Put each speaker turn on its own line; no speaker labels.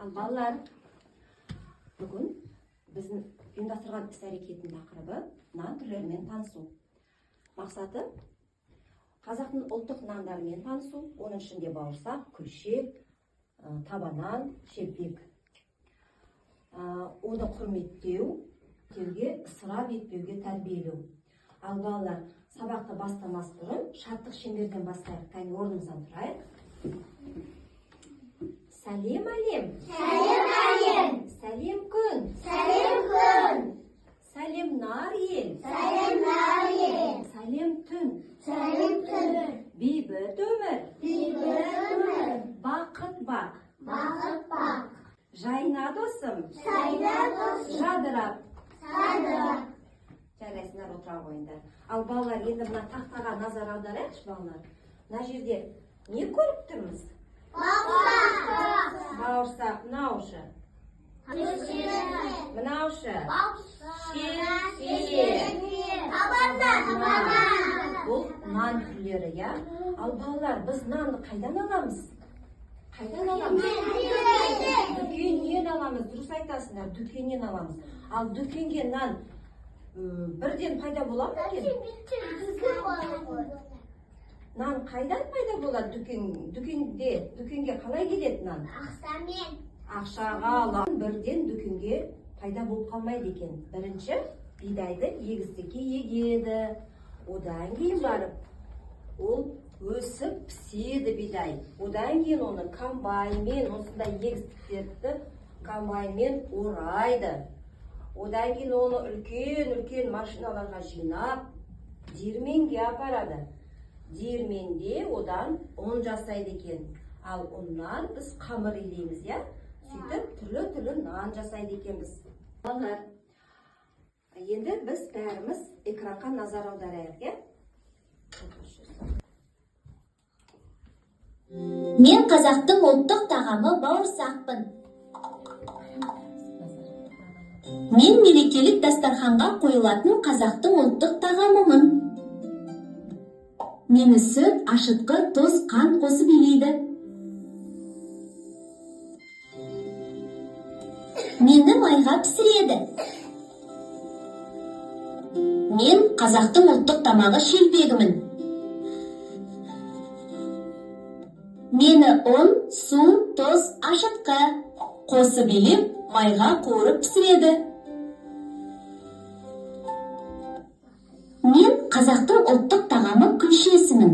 Ал балалар, бүгін біздің ұйымдастырған іс-әрекеттің тақырыбы нан түрлерімен танысу. Мақсаты қазақтың ұлттық нандарымен танысу, оның ішінде бауырсақ, күлшек, табанан, шелпек. Оны құрметтеу, ысырап етпеуге тәрбиелеу. Ал балалар, сабақты бастамас бұрын шаттық шеңберден бастайық. Кәне орнымыздан тұрайық. Сәлем әлем.
Сәлем әлем.
Сәлем күн.
Сәлем күн.
Сәлем нар ел.
Сәлем нар ел.
Сәлем түн.
Сәлем түн.
Бейбіт өмір.
Бейбіт өмір.
Бақыт бақ.
Бақыт бақ.
Жайна досым.
Жайна досым.
Жадырап.
Жадырап.
Жарайсыңдар, отыра қойыңдар. Ал балалар, енді мына тақтаға назар аударайықшы балалар. Мына жерде не көріп тұрмыз?
Бауырсақ.
Бауырсақ, мынаушы.
Күлшек.
Мынаушы.
Шелпек. Табанан.
Бұл нан түрлері, я? Ал балалар, біз нанды қайдан аламыз? Қайдан аламыз? Дүкеннен аламыз, дұрыс айтасыңдар, дүкеннен аламыз. Ал дүкенге нан бірден пайда болады ма екен? Нан қайдан пайда болады дүкенге қалай келеді нан?
Ақшамен.
Ақшаға алам, бірден дүкенге пайда болып қалмайды екен. Бірінші бидайды егістікке егеді. Одан кейін барып, ол өсіп піседі бидай. Одан кейін оны комбайнмен, осындай егістіктерді комбайнмен орайды. Одан кейін оны үлкен машиналарға жинап, диірменге апарады. Диірменде одан ұн жасайды екен. Ал ұннан біз қамыр илейміз, я? Сөйтіп түрлі нан жасайды екенбіз. Балалар, енді біз бәріміз экранға назар аударайық, я?
Мен қазақтың ұлттық тағамы бауырсақпын. Мен мерекелік дастарханға қойылатын қазақтың ұлттық тағамымын. Мені сүт, ашытқы, тұз, қант қосып илейді. Мені майға пісіреді. Мен қазақтың ұлттық тамағы шелпегімін. Мені ұн, су, тұз, ашытқы қосып илеп, майға қуырып пісіреді. Мен қазақтың ұлттық тағамы күлшесімін.